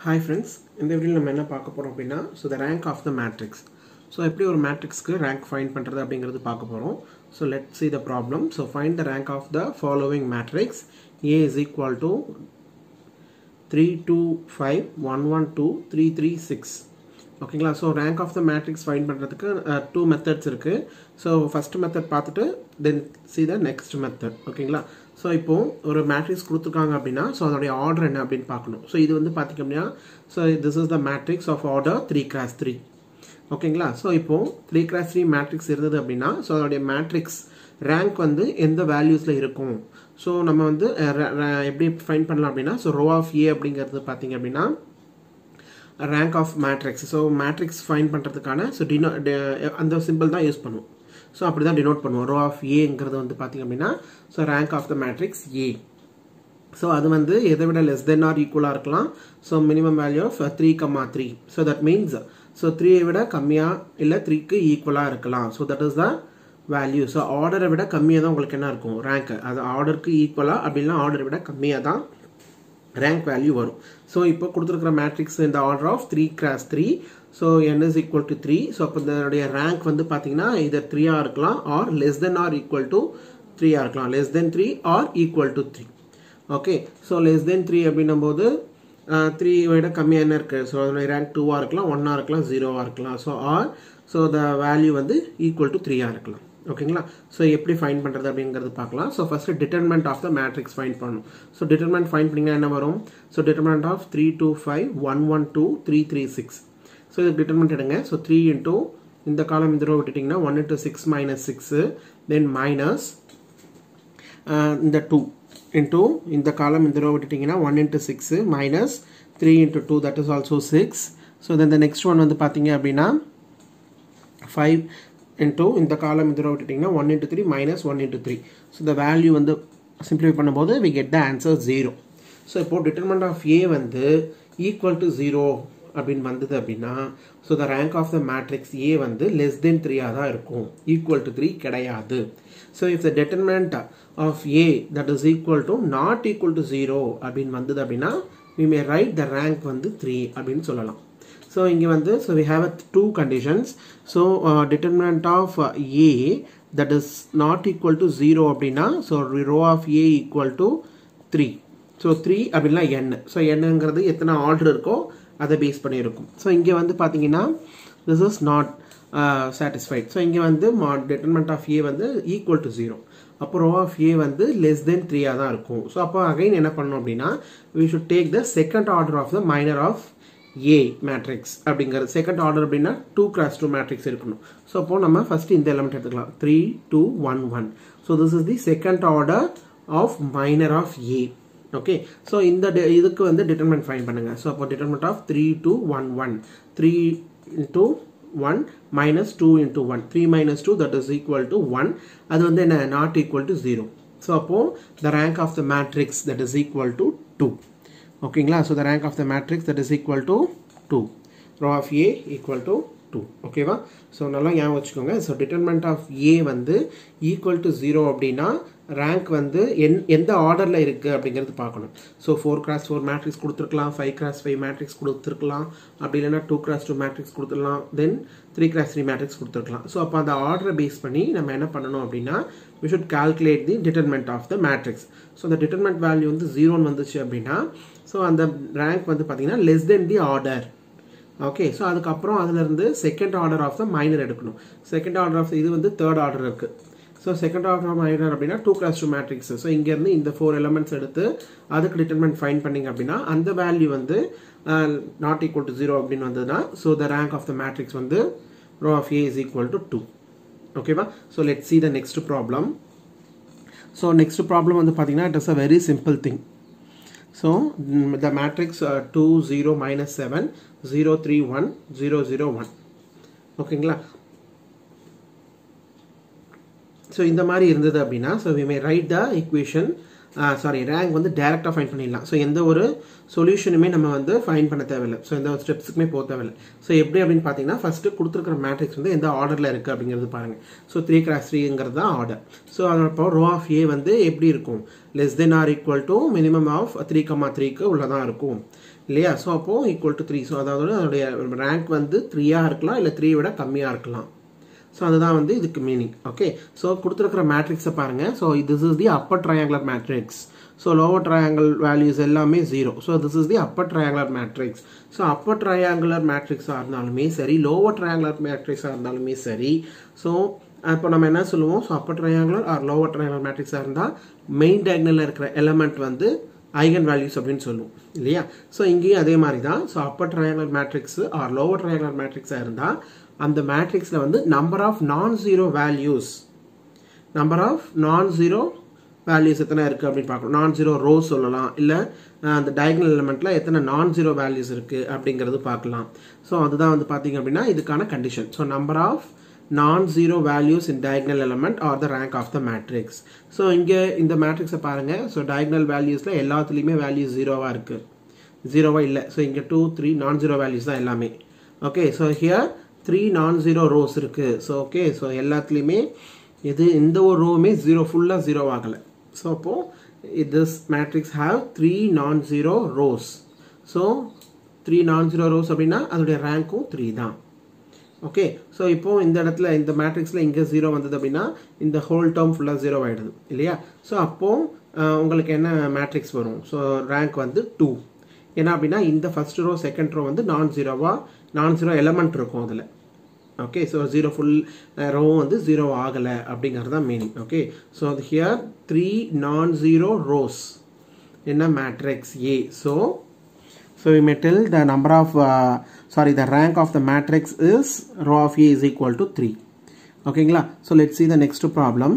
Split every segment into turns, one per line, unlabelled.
Hi friends, இந்த வீடியோல நம்ம என்ன பார்க்க போறோம் அப்படினா the rank of the matrix. எப்படி ஒரு matrixக்கு rank find பண்றது அப்படிங்கிறது பார்க்க போறோம். Let's see the problem. Find the rank of the following matrix. A is equal to 3 2 5 1 1 2 3 3 6. ஓகேங்களா? rank of the matrix find பண்றதுக்கு two methods இருக்கு. First method பார்த்துட்டு then see the next method. ஓகேங்களா? இப்போ ஒரு மேட்ரிக்ஸ் கொடுத்திருக்காங்க அப்படினா அதோட ஆர்டர் என்ன அப்படினு பார்க்கணும். இது வந்து பாத்தீங்க அப்படினா this is the matrix of order 3 cross 3. ஓகேங்களா? இப்போ 3 cross 3 மேட்ரிக்ஸ் இருந்தது அப்படினா அதோட மேட்ரிக்ஸ் ரேங்க் வந்து எந்த வேல்யூஸ்ல இருக்கும். நம்ம வந்து எப்படி ஃபைண்ட் பண்ணலாம் அப்படினா row of A அப்படிங்கிறது பாத்தீங்க அப்படினா rank of matrix. matrix find பண்றதுக்கான அந்த சிம்பல் தான் யூஸ் பண்ணுவோம். அப்படி தான் denote பண்ணுவோம். row of A ங்கிறது வந்து பாத்தீங்க அப்படினா rank of the matrix A. அது வந்து எதை விட less than or equal ஆ இருக்கலாம். minimum value of 3, 3. that means 3 ஐ விட கம்மியா இல்ல 3 க்கு ஈக்குவலா இருக்கலாம். that is the value. ஆர்டரை விட கம்மியா தான் உங்களுக்கு என்ன இருக்கும் rank. அது ஆர்டருக்கு ஈக்குவலா அப்படினா ஆர்டரை விட கம்மியா தான் rank value வரும். இப்போ கொடுத்திருக்கிற மேட்ரிக்ஸ் இந்த order of 3 cross 3. n is equal to 3. அப்ப இதனுடைய rank வந்து பாத்தீங்கன்னா either 3 ஆ இருக்கலாம் or less than or equal to 3 ஆ இருக்கலாம். less than 3 or equal to 3. okay, less than 3 அப்படினும்போது 3 விட கம்மியா என்ன இருக்கு? அதனுடைய rank 2 ஆ இருக்கலாம், 1 ஆ இருக்கலாம், 0 ஆ இருக்கலாம். or the value வந்து equal to 3 ஆ இருக்கலாம். ஓகேங்களா? எப்படி ஃபைண்ட் பண்றது அப்படிங்கிறது பார்க்கலாம். First determinant of the matrix find பண்ணனும். determinant ஃபைண்ட் பண்ணீங்கன்னா என்ன வரும்? determinant of 3 2 5 1 1 2 3 3 6. இது determinant எடுங்க. 3 into இந்த காலம் இந்த row விட்டுட்டீங்கன்னா 1 into 6 minus 6, then minus இந்த 2 into இந்த காலம் இந்த row விட்டுட்டீங்கன்னா 1 into 6 minus 3 into 2, that is also 6. then the next one வந்து பாத்தீங்க அப்படின்னா 5 into இந்த காலம் இந்த row விட்டுட்டீங்கன்னா 1 into 3 minus 1 into 3. the value வந்து simplify பண்ணும்போது we get the answer 0. இப்போ determinant of A வந்து equal to 0 அப்படினு வந்தது அப்படினா the rank of the matrix A வந்து less than 3 ஆ தான் இருக்கும், equal to 3 கிடையாது. if the determinant of A that is equal to not equal to 0 அப்படினு வந்தது அப்படினா we may write the rank வந்து 3 அப்படினு சொல்லலாம். இங்க வந்து we have two conditions. determinant of A that is not equal to 0 அப்படினா row of A equal to 3. 3 அப்படினா n. nங்கிறது எத்தனை ஆர்டர் இருக்கோ அதை பேஸ் பண்ணி இருக்கும். இங்க வந்து பாத்தீங்கன்னா this is not satisfied. இங்க வந்து determinant of A வந்து equal to 0. அப்போ row of A வந்து less than 3 ஆ தான் இருக்கும். அப்போ again என்ன பண்ணணும் அப்படினா we should take the second order of the minor of A matrix அப்படிங்கிறது. செகண்ட் ஆர்டர் அப்படின்னா 2 cross 2 matrix இருக்கணும். அப்போ நம்ம ஃபர்ஸ்ட் இந்த எலிமெண்ட் எடுத்துக்கலாம். 3 2 1 1. this is the second order of minor of A. okay, இந்த இதுக்கு வந்து determinant find பண்ணுங்க. அப்போ determinant of 3 2 1 1. 3 into 1 minus 2 into 1. 3 minus 2, that is equal to 1. அது வந்து என்ன? not equal to 0. அப்போ the rank of the matrix that is equal to 2. ஓகேங்களா? the rank of the matrix that is equal to 2. row of A equal to 2. ஓகேவா? நல்லா ஞாபகம் வச்சுக்கோங்க. determinant of A வந்து equal to 0 அப்படின்னா rank வந்து எந்த ஆர்டர்ல இருக்கு அப்படிங்கிறது பார்க்கணும். 4 cross 4 மேட்ரிக்ஸ் கொடுத்திருக்கலாம், 5 cross 5 மேட்ரிக்ஸ் கொடுத்திருக்கலாம், அப்படி இல்லைன்னா 2 cross 2 மேட்ரிக்ஸ் கொடுத்துடலாம், then 3 cross 3 மேட்ரிக்ஸ் கொடுத்திருக்கலாம். அப்போ அந்த ஆர்டரை பேஸ் பண்ணி நம்ம என்ன பண்ணணும் அப்படின்னா we should calculate the determinant of the matrix. the determinant value வந்து 0 வந்துச்சு அப்படின்னா அந்த rank வந்து பாத்தீங்கன்னா less than the order. Okay, அதுக்கப்புறம் அதுல இருந்து second order of the minor எடுக்கணும். செகண்ட் ஆர்டர் ஆஃப் இது வந்து தேர்ட் ஆர்டர் இருக்கு. செகண்ட் ஆர்டர் மைனர் அப்படின்னா 2 cross 2 மேட்ரிக்ஸ். இங்க இருந்து இந்த 4 எலிமெண்ட்ஸ் எடுத்து அதுக்கு டிட்டர்மினன்ட் ஃபைண்ட் பண்ணீங்க அப்படின்னா அந்த வேல்யூ வந்து நாட் ஈக்குவல் டு 0 அப்படின்னு வந்ததுன்னா the rank of the matrix வந்து row of A is equal to 2. ஓகேவா? let's see the next problem. next problem வந்து பாத்தீங்கன்னா it is a very simple thing. the matrix 2 0 minus 7 0 3 1 0 0 1. ஓகேங்களா? இந்த மாதிரி இருந்தது அப்படின்னா we may write the equation rank வந்து டைரெக்டாக ஃபைண்ட் பண்ணிடலாம். ஸோ எந்த ஒரு சொல்யூஷனுமே நம்ம வந்து ஃபைண்ட் பண்ண தேவையில்லை. ஸோ எந்த ஒரு ஸ்டெப்ஸுக்குமே போக தேவையில்லை. ஸோ எப்படி அப்படின்னு பார்த்தீங்கன்னா ஃபஸ்ட்டு கொடுத்துருக்கிற மேட்ரிக்ஸ் வந்து எந்த ஆர்டரில் இருக்குது அப்படிங்கிறது பாருங்கள். ஸோ 3x3ங்கிறது தான் ஆர்டர். ஸோ அதோட ரோ ஆஃப் ஏ வந்து எப்படி இருக்கும், less than or equal to minimum of 3,3க்கு உள்ளதான் இருக்கும் இல்லையா. ஸோ அப்போது ஈக்குவல் டு 3. ஸோ அதாவது அதோடைய ரேங்க் வந்து 3ஆக இருக்கலாம், இல்லை 3 விட கம்மியாக இருக்கலாம். ஸோ அதுதான் வந்து இதுக்கு மீனிங். ஓகே, ஸோ கொடுத்துருக்கிற மேட்ரிக்ஸை பாருங்கள். So this is the upper triangular matrix. So lower triangle values எல்லாமே 0. So this is the upper triangular matrix. So upper triangular மேட்ரிக்ஸாக இருந்தாலுமே சரி, லோவர் ட்ரையாங்குலர் மேட்ரிக்ஸாக இருந்தாலுமே சரி, ஸோ இப்போ நம்ம என்ன சொல்லுவோம், so upper triangular or lower triangular மேட்ரிக்ஸாக இருந்தால் மெயின் டயகனலில் இருக்கிற எலமெண்ட் வந்து ஐகன் வேல்யூஸ் அப்படின்னு சொல்லுவோம் இல்லையா. ஸோ இங்கேயும் அதே மாதிரி தான். So upper triangular matrix or lower triangular மேட்ரிக்ஸாக இருந்தால் அந்த மேட்ரிக்ஸில் வந்து number of non zero values எத்தனை இருக்குது அப்படின்னு பார்க்கணும். நான் ஜீரோ ரோஸ் சொல்லலாம், இல்லை அந்த டயகனல் எலிமெண்ட்டில் எத்தனை நான் ஜீரோ வேல்யூஸ் இருக்குது அப்படிங்கிறது பார்க்கலாம். ஸோ அதுதான் வந்து பார்த்தீங்க அப்படின்னா இதுக்கான condition. So number of non-zero values in diagonal element or the rank of the matrix. So இங்கே இந்த மேட்ரிக்ஸை பாருங்கள். ஸோ diagonal valuesல எல்லாத்துலேயுமே வேல்யூ 0வா இருக்குது, 0வா இல்லை. ஸோ இங்கே 2, 3 non-zero values தான் எல்லாமே. Okay, so here 3 non-zero rows இருக்குது. ஸோ ஓகே, ஸோ எல்லாத்துலேயுமே எந்த ஒரு ரோவுமே ஃபுல்லாக 0 ஆகலை. ஸோ அப்போது this matrix have 3 non-zero rows. So 3 non-zero rows அப்படின்னா அதோடைய ரேங்க்கும் 3 தான். ஓகே, ஸோ இப்போது இந்த இடத்துல இந்த மேட்ரிக்ஸில் இங்கே 0 வந்தது அப்படின்னா இந்த ஹோல் டேர்ம் ஃபுல்லாக 0 ஆகிடுது இல்லையா. ஸோ அப்போது உங்களுக்கு என்ன மேட்ரிக்ஸ் வரும், ஸோ ரேங்க் வந்து 2. ஏன்னா அப்படின்னா இந்த ஃபர்ஸ்ட் ரோ செகண்ட் ரோ வந்து நான் ஜீரோ எலமெண்ட் இருக்கும் அதில். ஓகே, ஸோ 0 ஃபுல் ரோ வந்து 0 ஆகலை அப்படிங்கிறது தான் மீனிங். ஓகே, ஸோ அது here 3 non-zero rows in a matrix A. So we may tell the number of the rank of the matrix is row of A is equal to 3. Okay, so let's see the next problem.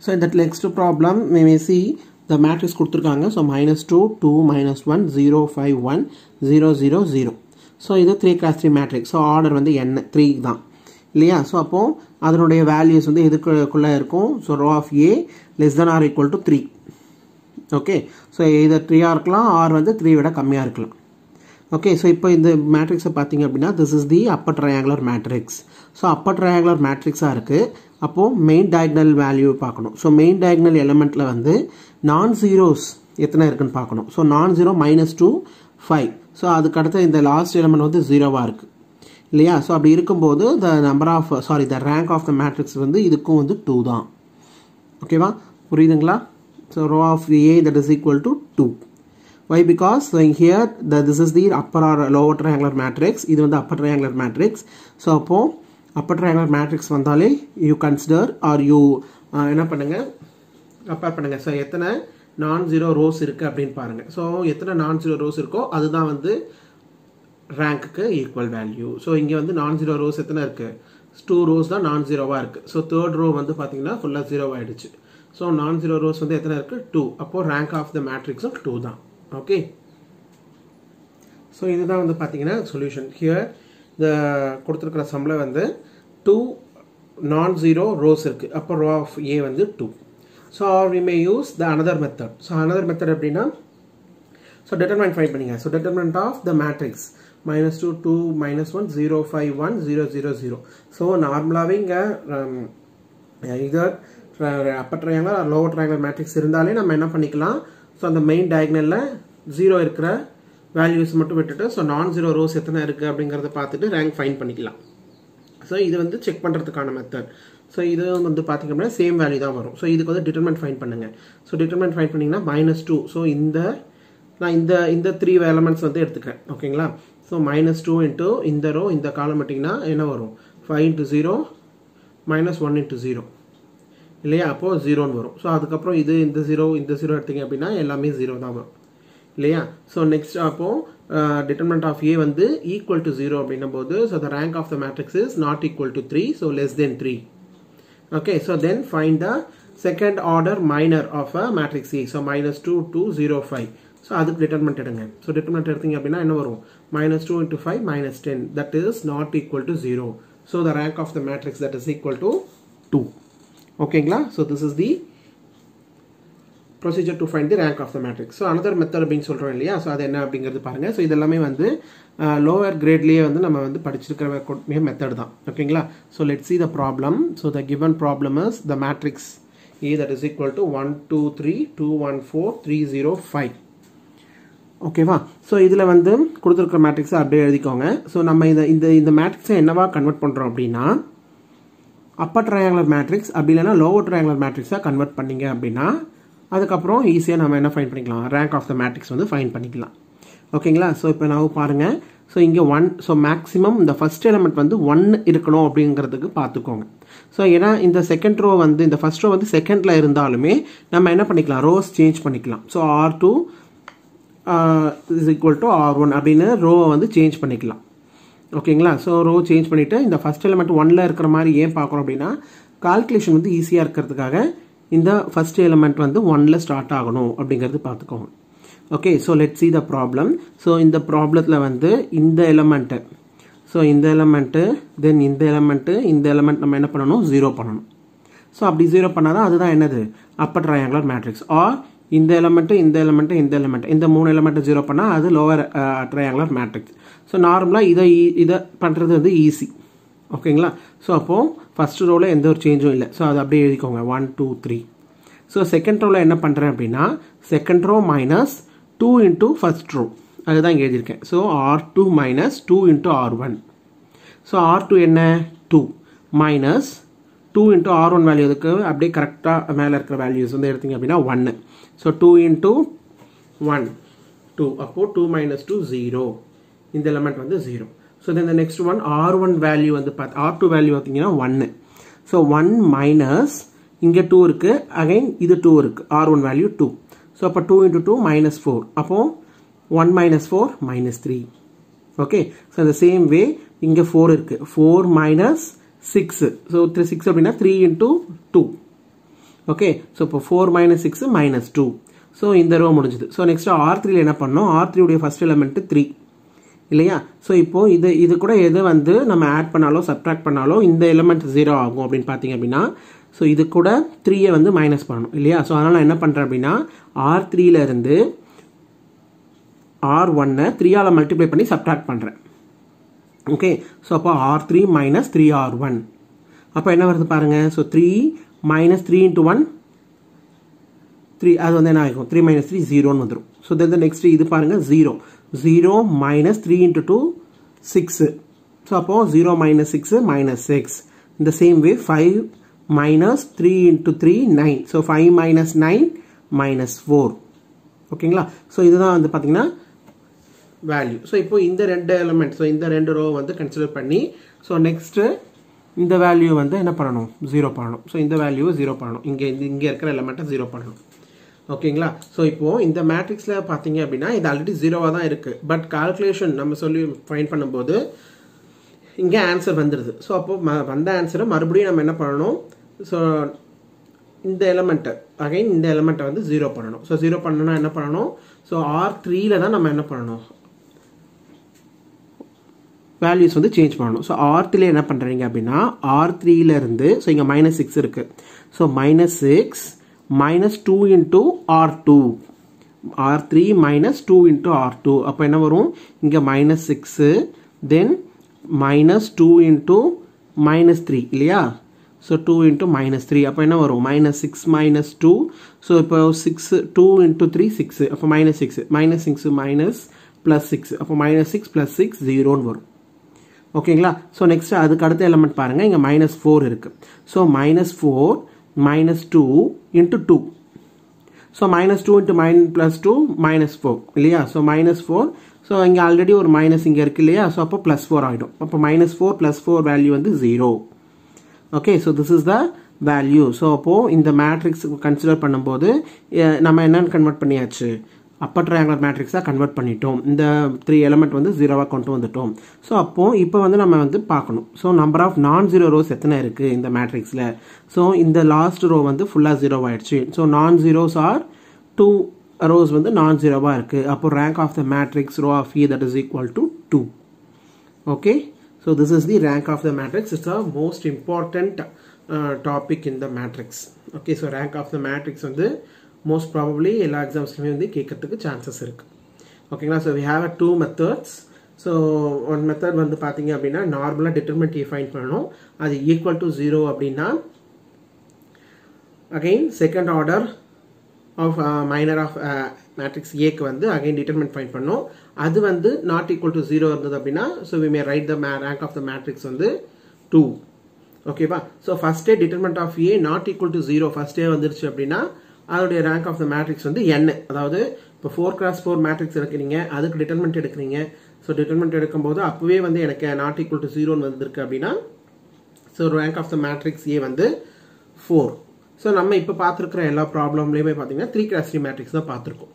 So in that next problem we may see the matrix கொடுத்திருக்காங்க. So -2, 2, -1, 0, 5, 1, 0, 0, 0. So இது 3x3 matrix. So order வந்து n 3 தான் இல்லையா. So அப்போது அதனுடைய values வந்து எதுக்குள்ளே இருக்கும், so row of A less than or equal to 3. Okay, so இதை 3ஆக இருக்கலாம், ஆர் வந்து 3 விட கம்மியாக இருக்கலாம். ஓகே, ஸோ இப்போ இந்த மேட்ரிக்ஸை பார்த்தீங்க அப்படின்னா this is the upper triangular matrix. So upper triangular மேட்ரிக்ஸாக இருக்குது. அப்போது மெயின் டயகனல் வேல்யூ பார்க்கணும். ஸோ மெயின் டயகனல் எலிமெண்ட்டில் வந்து நான் ஜீரோஸ் எத்தனை இருக்குன்னு பார்க்கணும். So non-zero -2, 5. ஸோ அதுக்கடுத்து இந்த லாஸ்ட் எலிமெண்ட் வந்து 0வா இருக்குது இல்லையா. ஸோ அப்படி இருக்கும்போது the rank of the matrix வந்து இதுக்கும் வந்து 2 தான். ஓகேவா, புரியுதுங்களா. So row of A that is equal to 2. Why? Because so here this is the upper or lower triangular matrix. இது வந்து upper triangular matrix. So அப்போ upper triangular matrix வந்தாலே you consider or you என்ன பண்ணுங்க, அப்பேர் பண்ணுங்க. So எத்தனை non-zero rows இருக்குது அப்படின்னு பாருங்கள். ஸோ எத்தனை non-zero rows இருக்கோ அதுதான் வந்து ரேங்க்குக்கு ஈக்குவல் வேல்யூ. ஸோ இங்கே வந்து non-zero rows எத்தனை இருக்குது, 2 rows தான் non-zeroவாக இருக்குது. ஸோ தேர்ட் ரோ வந்து பார்த்தீங்கன்னா ஃபுல்லாக 0 ஆகிடுச்சு. ஸோ non-zero rows வந்து எத்தனை இருக்குது, 2. அப்போது ரேங்க் ஆஃப் த மேட்ரிக்ஸும் 2 தான். ஓகே, ஸோ இதுதான் வந்து பார்த்தீங்கன்னா சொல்யூஷன். ஹியர் இந்த கொடுத்துருக்கிற சம்மில் வந்து 2 non-zero rows இருக்குது. அப்போ ரோ ஆஃப் ஏ வந்து 2. So we may use the another method. So another method எப்படின்னா, ஸோ determinant ஃபைண்ட் பண்ணிங்க. So determinant of the matrix -2, 2, -1, 0, 5, 1, 0, 0, 0. So நார்மலாகவே இங்கே either upper triangular or lower triangular matrix இருந்தாலே நம்ம என்ன பண்ணிக்கலாம், ஸோ அந்த மெயின் டயகனலில் 0 இருக்கிற வேல்யூஸ் மட்டும் விட்டுட்டு ஸோ non-zero ரோஸ் எத்தனை இருக்குது அப்படிங்கிறத பார்த்துட்டு ரேங்க் ஃபைண்ட் பண்ணிக்கலாம். ஸோ இது வந்து செக் பண்ணுறதுக்கான மெத்தட். ஸோ இது வந்து பார்த்திங்க அப்படின்னா சேம் வேல்யூ தான் வரும். ஸோ இதுக்கு வந்து டிட்டர்மெண்ட் ஃபைண்ட் பண்ணுங்கள். ஸோ டிட்டர்மெண்ட் ஃபைண்ட் பண்ணிங்கன்னா -2. ஸோ நான் இந்த 3 எலமெண்ட்ஸ் வந்து எடுத்துக்கிறேன். ஓகேங்களா. ஸோ -2 இன்ட்டு இந்த ரோ இந்த காலம் பண்ணிங்கன்னா என்ன வரும், 5 × 0 -1 × 0 இல்லையா. அப்போது 0ன்னு வரும். ஸோ அதுக்கப்புறம் இந்த 0 எடுத்திங்க அப்படின்னா எல்லாமே 0 தான் வரும் இல்லையா. ஸோ நெக்ஸ்ட் அப்போது டிட்டர்மினன்ட் ஆஃப் ஏ வந்து ஈக்குவல் டு 0 அப்படின்னும் போது so the rank of the matrix is not equal to 3. So less than 3. Okay, so then find the second order minor of a matrix A. So -2, 2, 0, 5. So அதுக்கு determinant எடுங்க. So determinant எடுத்தீங்க அப்படின்னா என்ன வரும், -2 × 5 -10. That is not equal to 0. So the rank of the matrix that is equal to 2. ஓகேங்களா. So this is the procedure to find the rank of the matrix. So another method அப்படின்னு சொல்கிறோம் இல்லையா, so அது என்ன அப்படிங்கிறது பாருங்கள். So இதெல்லாமே வந்து லோவர் கிரேட்லேயே வந்து நம்ம வந்து படிச்சிருக்கிற மெத்தட் தான். ஓகேங்களா. So let's see the problem. So the given problem is the matrix A that is equal to 1 2 3 2 1 4 3 0 5. ஓகேவா. ஸோ இதில் வந்து கொடுத்துருக்கிற மேட்ரிக்ஸை அப்படியே எழுதிக்கோங்க. ஸோ நம்ம இந்த மேட்ரிக்ஸை என்னவா கன்வெர்ட் பண்ணுறோம் அப்படின்னா அப்பர் ட்ரையாங்குலர் மேட்ரிக்ஸ் அப்படி இல்லைனா லோவர் ட்ரையாங்குலர் மேட்ரிக்ஸாக கன்வெர்ட் பண்ணிங்க அப்படின்னா அதுக்கப்புறம் ஈஸியாக நம்ம என்ன ஃபைன் பண்ணிக்கலாம், ரேங்க் ஆஃப் த மேட்ரிக்ஸ் வந்து ஃபைன் பண்ணிக்கலாம். ஓகேங்களா. ஸோ இப்போ நான் பாருங்கள். ஸோ இங்கே 1, ஸோ மேக்ஸிமம் இந்த ஃபர்ஸ்ட் எலிமெண்ட் வந்து 1 இருக்கணும் அப்படிங்கிறதுக்கு பார்த்துக்கோங்க. ஸோ ஏன்னா இந்த செகண்ட் ரோ வந்து இந்த ஃபர்ஸ்ட் ரோ வந்து செகண்டில் இருந்தாலுமே நம்ம என்ன பண்ணிக்கலாம், ரோஸ் சேஞ்ச் பண்ணிக்கலாம். So R2 is equal to R1 அப்படின்னு ரோவை வந்து சேஞ்ச் பண்ணிக்கலாம். ஓகேங்களா. ஸோ ரோ சேஞ்ச் பண்ணிவிட்டு இந்த ஃபர்ஸ்ட் எலிமெண்ட் 1ல் இருக்கிற மாதிரி ஏன் பார்க்குறோம் அப்படின்னா கால்குலேஷன் வந்து ஈஸியாக இருக்கிறதுக்காக இந்த ஃபர்ஸ்ட் எலிமெண்ட் வந்து 1ல் ஸ்டார்ட் ஆகணும் அப்படிங்கிறது பார்த்துக்கோங்க. Okay. So let's see the problem. So இந்த ப்ராப்ளத்தில் வந்து இந்த எலிமெண்ட்டு, ஸோ இந்த எலிமெண்ட்டு தென் இந்த எலிமெண்ட் நம்ம என்ன பண்ணணும், 0 பண்ணணும். ஸோ அப்படி 0 பண்ணால் தான் அதுதான் என்னது அப்பர் ட்ரையாங்குலர் மேட்ரிக்ஸ். ஆர் இந்த எலிமெண்ட்டு இந்த 3 எலிமெண்ட்டு 0 பண்ணால் அது லோவர் ட்ரையாங்குலர் மேட்ரிக்ஸ். ஸோ நார்மலாக இதை பண்ணுறது வந்து ஈஸி. ஓகேங்களா. ஸோ அப்போது ஃபர்ஸ்ட் ரோவில் எந்த ஒரு சேஞ்சும் இல்லை. ஸோ அது அப்படியே எழுதிக்கோங்க 1 2 3. ஸோ செகண்ட் ரோவில் என்ன பண்ணுறேன் அப்படின்னா second row minus 2 into first row, அதுதான் இங்கே எழுதியிருக்கேன். So R2 minus 2 into R1. So R2 என்ன 2 மைனஸ் 2 இன்ட்டு R1 வேல்யூ அதுக்கு அப்படியே கரெக்டாக மேலே இருக்கிற வேல்யூஸ் வந்து எடுத்திங்க அப்படின்னா 1. ஸோ 2 இன்ட்டு 1 2, அப்போது 2 மைனஸ் 2 0. இந்த எலிமெண்ட் வந்து 0. So then the next one R1 value வந்து R2 வேல்யூ பார்த்தீங்கன்னா 1. ஸோ 1 மைனஸ் இங்கே 2 இருக்குது, அகைன் இது 2 இருக்குது, R1 வேல்யூ 2. ஸோ அப்போ 2 இன்ட்டு 2 மைனஸ் 4, அப்போது 1 மைனஸ் 4 மைனஸ் 3. ஓகே. ஸோ இந்த சேம் வே இங்கே 4 இருக்குது, 4 மைனஸ் 6. ஸோ 6 அப்படின்னா 3 இன்ட்டு 2. ஓகே. ஸோ இப்போ 4 மைனஸ் 6 மைனஸ் 2. ஸோ இந்த ரோ முடிஞ்சுது. ஸோ நெக்ஸ்ட் R3ல என்ன பண்ணோம், R3 உடைய ஃபர்ஸ்ட் எலிமெண்ட் 3 இல்லையா. ஸோ இப்போது இது கூட எது வந்து நம்ம ஆட் பண்ணாலோ சப்ட்ராக்ட் பண்ணாலோ இந்த எலிமெண்ட் 0 ஆகும் அப்படின்னு பார்த்தீங்க அப்படின்னா ஸோ இது கூட 3யை வந்து மைனஸ் பண்ணணும் இல்லையா. ஸோ அதனால் நான் என்ன பண்ணுறேன் அப்படின்னா R3ல இருந்து R1-ஐ 3ஆல் மல்டிப்ளை பண்ணி சப்ட்ராக்ட் பண்ணுறேன். ஓகே. ஸோ அப்போ R3 மைனஸ் 3R1 அப்போ என்ன வருது பாருங்கள். ஸோ 3 மைனஸ் 3 இன்ட்டு 1 3, அது வந்து என்ன ஆகும் 3 மைனஸ் 3 0ன்னு வந்துடும். ஸோ தென் நெக்ஸ்ட் இது பாருங்கள் 0 மைனஸ் 3 இன்ட்டு 2 6. ஸோ அப்போது 0 மைனஸ் 6 மைனஸ் 6. இந்த same way 5 minus 3 into 3 9. So 5 minus 9 minus 4. ஓகேங்களா. ஸோ இதுதான் வந்து பார்த்தீங்கன்னா வேல்யூ. ஸோ இப்போ இந்த ரெண்டு எலிமெண்ட், ஸோ இந்த ரெண்டு ரோ வந்து கன்சிடர் பண்ணி ஸோ நெக்ஸ்ட்டு இந்த வேல்யூ வந்து என்ன பண்ணணும் 0 பண்ணணும். ஸோ இந்த வேல்யூவை 0 பண்ணணும், இங்கே இருக்கிற எலிமெண்ட்டை 0 பண்ணணும். ஓகேங்களா. ஸோ இப்போது இந்த மேட்ரிக்ஸில் பார்த்தீங்க அப்படின்னா இது ஆல்ரெடி 0வாக தான் இருக்குது. பட் கால்குலேஷன் நம்ம சொல்லி ஃபைண்ட் பண்ணும்போது இங்கே ஆன்சர் வந்துடுது. ஸோ அப்போது வந்த ஆன்சரை மறுபடியும் நம்ம என்ன பண்ணணும், ஸோ இந்த எலிமெண்ட்டை அகைன் இந்த எலிமெண்ட்டை வந்து 0 பண்ணணும். ஸோ 0 பண்ணணும்னா என்ன பண்ணணும், ஸோ R3ல தான் நம்ம என்ன பண்ணணும் வேல்யூஸ் வந்து சேஞ்ச் பண்ணணும். ஸோ R3ல என்ன பண்ணுறீங்க அப்படின்னா R3ல இருந்து ஸோ இங்கே மைனஸ் 6 இருக்குது. So minus 6 minus 2 into R2, R3 minus 2 into R2. அப்போ என்ன வரும் இங்கே மைனஸ் 6 தென் மைனஸ் 2 இன்ட்டு மைனஸ் 3 இல்லையா. ஸோ 2 இன்ட்டு மைனஸ் 3 அப்போ என்ன வரும் மைனஸ் 6 மைனஸ் 2. ஸோ இப்போ 6 2 இன்ட்டு 3 6 அப்போ மைனஸ் 6 மைனஸ் ப்ளஸ் 6 அப்போ மைனஸ் 6 ப்ளஸ் 6 0ன்னு வரும். ஓகேங்களா. ஸோ நெக்ஸ்ட் அதுக்கு அடுத்த எலிமெண்ட் பாருங்கள், இங்கே மைனஸ் 4 இருக்குது. So minus 4 minus 2 into 2. So minus 2 into plus 2 minus 4 இல்லையா. So minus 4. ஸோ இங்கே ஆல்ரெடி ஒரு மைனஸ் இங்கே இருக்குது இல்லையா. ஸோ அப்போ ப்ளஸ் 4 ஆகிடும். அப்போ மைனஸ் 4 ப்ளஸ் 4 வேல்யூ வந்து 0. Okay. So this is the value. So அப்போது இந்த மேட்ரிக்ஸ் கன்சிடர் பண்ணும்போது நம்ம என்னென்னு கன்வெர்ட் பண்ணியாச்சு, அப்பர் ட்ரையாங்குலர் மேட்ரிக்ஸாக கன்வெர்ட் பண்ணிட்டோம். இந்த 3 எலிமெண்ட் வந்து 0வாக கொண்டு வந்துட்டோம். ஸோ அப்போது இப்போ வந்து நம்ம வந்து பார்க்கணும், so number of non zero rose எத்தனை இருக்குது இந்த மேட்ரிக்ஸில். ஸோ இந்த லாஸ்ட் ரோ வந்து ஃபுல்லாக 0 ஆயிடுச்சு. ஸோ நான் ஜீரோஸ் ஆர் 2 rows வந்து நான் ஜீரோவாக இருக்குது. அப்போ rank of the matrix row of E that is equal to 2. Okay, so this is the rank of the matrix. It's the most important topic in the matrix. Okay, so rank of the matrix வந்து most probably எல்லா எக்ஸாம்ஸ்லையுமே வந்து கேட்கறதுக்கு chances இருக்குது. ஓகேங்களா. So we have a 2 methods. So one method வந்து பார்த்தீங்க அப்படின்னா நார்மலாக டிட்டர்மினன்ட் ஏ ஃபைண்ட் பண்ணணும். அது ஈக்குவல் டு 0 அப்படின்னா again second order of minor of matrix ஏக்கு வந்து அகைன் டிட்டர்மினன்ட் ஃபைண்ட் பண்ணோம். அது வந்து நாட் ஈக்குவல் டு 0 இருந்தது அப்படின்னா so we may write the rank of the matrix வந்து 2. ஓகேவா. ஸோ ஃபர்ஸ்டே determinant of A not equal to 0 ஃபர்ஸ்டே வந்துருச்சு அப்படின்னா அதோடைய ரேங்க் ஆஃப் த மேட்ரிக்ஸ் வந்து n. அதாவது இப்போ 4x4 மேட்ரிக்ஸ் எடுக்கிறீங்க, அதுக்கு டிட்டர்மினன்ட் எடுக்கிறீங்க. ஸோ டிட்டர்மினன்ட் எடுக்கும்போது அப்பவே வந்து எனக்கு நாட் ஈக்குவல் டு 0 வந்திருக்கு அப்படின்னா so rank of the matrix A வந்து 4. ஸோ நம்ம இப்போ பார்த்துருக்கிற எல்லா ப்ராப்ளம்லேயுமே பார்த்தீங்கன்னா 3x3 மேட்ரிக்ஸ் தான் பார்த்துருக்கோம்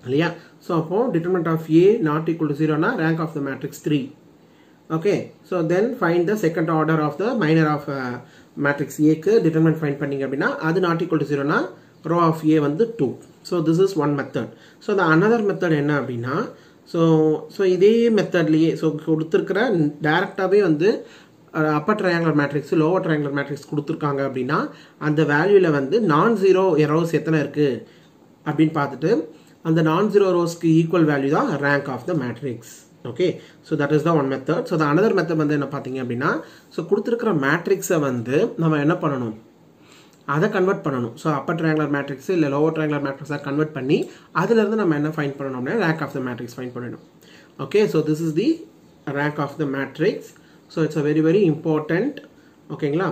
இல்லையா. ஸோ அப்போ determinant of A not equal to 0னா rank of the matrix 3. Okay. So then find the second order of the minor of matrix ஏக்கு டிட்டர்மினன்ட் ஃபைண்ட் பண்ணீங்க அப்படின்னா அது நாட் ஈக்குவல் டு 0னா ரோ ஆஃப் ஏ வந்து 2. So this is one method. So the another method என்ன அப்படின்னா so இதே மெத்தட்லேயே ஸோ கொடுத்துருக்கிற டேரெக்டாகவே வந்து upper triangular matrix lower triangular matrix கொடுத்துருக்காங்க அப்படின்னா அந்த வேல்யூவில் வந்து நான்-ஜீரோ ரோஸ் எத்தனை இருக்குது அப்படின்னு பார்த்துட்டு அந்த நான்-ஜீரோ ரோஸ்க்கு ஈக்குவல் வேல்யூ தான் rank of the matrix. Okay. So that is the one method. So the another method வந்து என்ன பார்த்தீங்க அப்படின்னா ஸோ கொடுத்துருக்கிற மேட்ரிக்ஸை வந்து நம்ம என்ன பண்ணணும், அதை கன்வெர்ட் பண்ணணும். ஸோ அப்பர் ட்ரையாங்குலர் மேட்ரிக்ஸ் இல்லை லோவர் ட்ரையாங்குலர் மேட்ரிக்ஸாக கன்வெர்ட் பண்ணி அதுலேருந்து நம்ம என்ன ஃபைண்ட் பண்ணணும் அப்படின்னா rank of the matrix find பண்ணணும். Okay. So this is the rank of the matrix. So it's a very important. ஓகேங்களா.